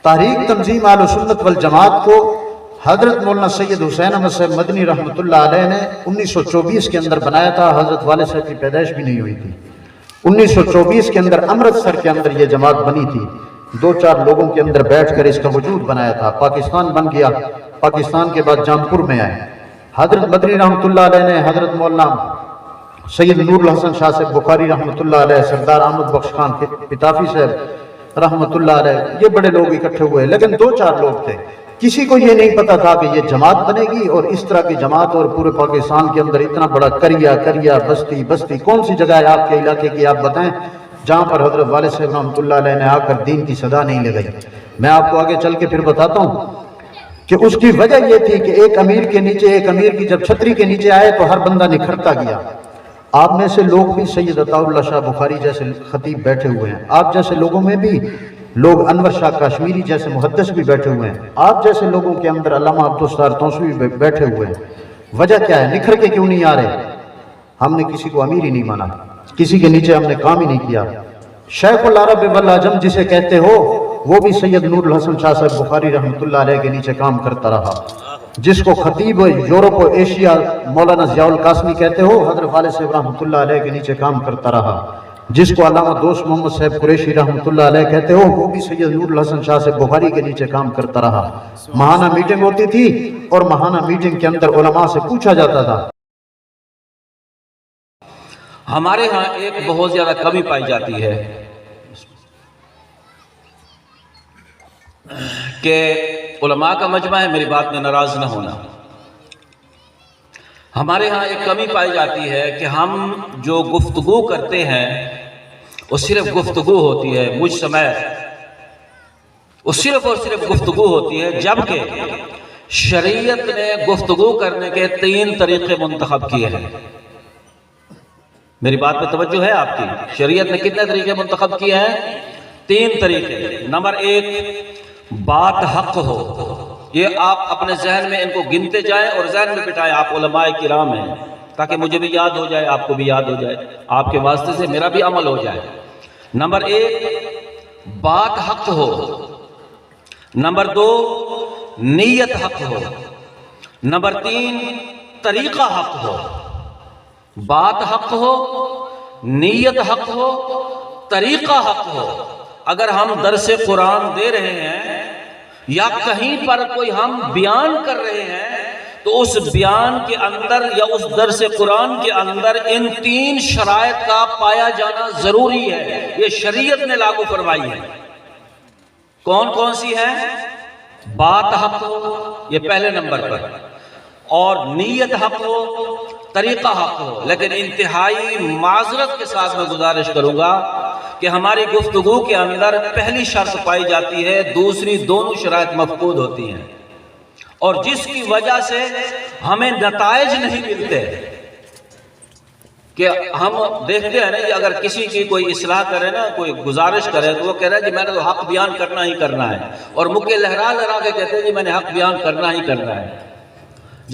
تحریک تنظیم اہل سنت والجماعت کو حضرت مولانا سید حسین احمد صاحب مدنی رحمۃ اللہ علیہ نے 1924 کے اندر بنایا تھا. حضرت والد صاحب کی پیدائش بھی نہیں ہوئی تھی. 1924 کے اندر امرتسر کے اندر یہ جماعت بنی تھی. 2-4 لوگوں کے اندر بیٹھ کر اس کا وجود بنایا تھا. پاکستان بن گیا. پاکستان کے بعد جامپور میں آئے. حضرت مدنی رحمۃ اللہ علیہ نے حضرت مولانا سید نور الحسن شاہ صاحب بخاری رحمۃ اللہ علیہ، سردار احمد بخش خان پتافی صاحب رحمۃ اللہ علیہ، یہ بڑے لوگ اکٹھے ہوئے. لیکن 2-4 لوگ تھے. کسی کو یہ نہیں پتا تھا کہ یہ جماعت بنے گی اور اس طرح کی جماعت، اور پورے پاکستان کے اندر اتنا بڑا کریا بستی کون سی جگہ ہے آپ کے علاقے کی آپ بتائیں جہاں پر حضرت والد صاحب رحمۃ اللہ علیہ نے آ کر دین کی صدا نہیں لگائی. میں آپ کو آگے چل کے پھر بتاتا ہوں کہ اس کی وجہ یہ تھی کہ ایک امیر کی جب چھتری کے نیچے آئے تو ہر بندہ نکھرتا گیا. آپ میں سے لوگ بھی سید عطا اللہ شاہ بخاری جیسے خطیب بیٹھے ہوئے ہیں. آپ جیسے لوگوں میں بھی لوگ انور شاہ کاشمیری جیسے محدث بھی بیٹھے ہوئے ہیں. آپ جیسے لوگوں کے اندر علامہ عبدالستار توسوی بھی بیٹھے ہوئے ہیں. وجہ کیا ہے؟ نکھر کے کیوں نہیں آ رہے؟ ہم نے کسی کو امیر ہی نہیں مانا، کسی کے نیچے ہم نے کام ہی نہیں کیا. شیخ العرب والعجم جسے کہتے ہو وہ بھی سید نور الحسن شاہ صاحب بخاری رحمۃ اللہ علیہ کے نیچے کام کرتا رہا. جس کو خطیب یورپ و ایشیا مولانا ضیاء القاسمی کہتے ہو حضرت والد صاحب رحمۃ اللہ علیہ کے نیچے کام کرتا رہا. جس کو علامہ دوست محمد صاحب قریشی رحمۃ اللہ علیہ کہتے ہو وہ بھی سید نور الحسن شاہ صاحب بخاری کے نیچے کام کرتا رہا. ماہانہ میٹنگ ہوتی تھی اور ماہانہ میٹنگ کے اندر علماء سے پوچھا جاتا تھا. ہمارے ہاں ایک بہت زیادہ کمی پائی جاتی ہے کہ علماء کا مجمع ہے، میری بات میں ناراض نہ ہونا. ہمارے ہاں ایک کمی پائی جاتی ہے کہ ہم جو گفتگو کرتے ہیں وہ صرف گفتگو ہوتی ہے، مجھ سمیت وہ صرف اور صرف گفتگو ہوتی ہے، جبکہ شریعت نے گفتگو کرنے کے 3 طریقے منتخب کیے ہیں. میری بات پہ توجہ ہے آپ کی؟ شریعت نے کتنے طریقے منتخب کیے ہیں؟ 3 طریقے. نمبر 1، بات حق ہو. یہ آپ اپنے ذہن میں ان کو گنتے جائیں اور ذہن میں بٹھائیں. آپ علماء کرام ہیں تاکہ مجھے بھی یاد ہو جائے، آپ کو بھی یاد ہو جائے، آپ کے واسطے سے میرا بھی عمل ہو جائے. نمبر 1، بات حق ہو. نمبر 2، نیت حق ہو. نمبر 3، طریقہ حق ہو. بات حق ہو، نیت حق ہو، طریقہ حق ہو. اگر ہم درس قرآن دے رہے ہیں یا کہیں پر کوئی ہم بیان کر رہے ہیں تو اس بیان کے اندر یا اس درس قرآن کے اندر ان 3 شرائط کا پایا جانا ضروری ہے. یہ شریعت نے لاگو فرمائی ہے. کون کون سی ہے؟ بات حق ہو، یہ پہلے نمبر پر، اور نیت حق ہو، طریقہ حق ہو. لیکن انتہائی معذرت کے ساتھ میں گزارش کروں گا کہ ہماری گفتگو کے اندر پہلی شرط پائی جاتی ہے، دوسری دونوں شرائط مفقود ہوتی ہیں، اور جس کی وجہ سے ہمیں نتائج نہیں ملتے. کہ ہم دیکھتے ہیں نا کہ اگر کسی کی کوئی اصلاح کرے نا، کوئی گزارش کرے تو وہ کہہ رہا ہے کہ میں نے تو حق بیان کرنا ہی کرنا ہے، اور مکے لہرا لہرا کے کہتے ہیں کہ میں نے حق بیان کرنا ہی کرنا ہے.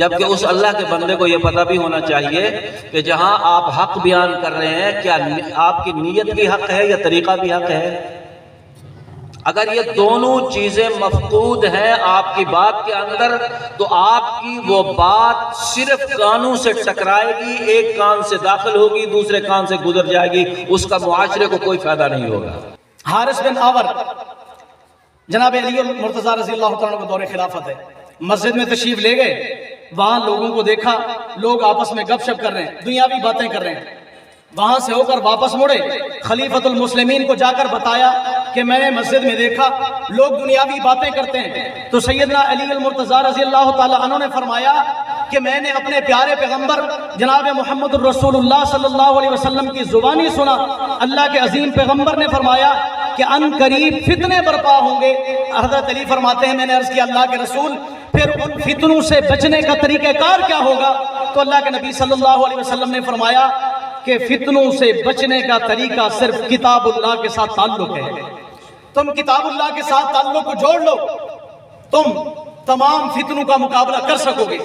جبکہ اس اللہ کے بندے کو یہ پتہ بھی ہونا چاہیے کہ جہاں آپ حق بیان کر رہے ہیں کیا آپ کی نیت بھی حق ہے یا طریقہ بھی حق ہے. اگر یہ دونوں چیزیں مفقود ہیں آپ کی بات کے اندر تو آپ کی وہ بات صرف کانوں سے ٹکرائے گی، ایک کان سے داخل ہوگی، دوسرے کان سے گزر جائے گی، اس کا معاشرے کو کوئی فائدہ نہیں ہوگا. حارث بن آور جناب علی المرتضیٰ رضی اللہ تعالیٰ کو دور خلافت ہے، مسجد میں تشریف لے گئے. وہاں لوگوں کو دیکھا لوگ آپس میں گپ شپ کر رہے ہیں، دنیاوی باتیں کر رہے ہیں. وہاں سے ہو کر واپس مڑے، خلیفۃ المسلمین کو جا کر بتایا کہ میں نے مسجد میں دیکھا لوگ دنیاوی باتیں کرتے ہیں. تو سیدنا علی المرتضیٰ رضی اللہ تعالیٰ عنہ نے فرمایا کہ میں نے اپنے پیارے پیغمبر جناب محمد الرسول اللہ صلی اللہ علیہ وسلم کی زبانی سنا. اللہ کے عظیم پیغمبر نے فرمایا کہ ان قریب فتنے برپا ہوں گے. حضرت علی فرماتے ہیں میں نے عرض کیا اللہ کے رسول پھر ان فتنوں سے بچنے کا طریقہ کار کیا ہوگا؟ تو اللہ کے نبی صلی اللہ علیہ وسلم نے فرمایا کہ فتنوں سے بچنے کا طریقہ صرف کتاب اللہ کے ساتھ تعلق ہے. تم کتاب اللہ کے ساتھ تعلق کو جوڑ لو، تم تمام فتنوں کا مقابلہ کر سکو گے.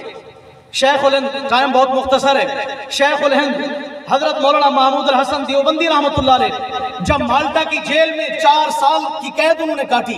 شیخ الہند قائم بہت مختصر ہے. شیخ الہند حضرت مولانا محمود الحسن دیوبندی رحمۃ اللہ علیہ جب مالٹا کی جیل میں 4 سال کی قید انہوں نے کاٹی،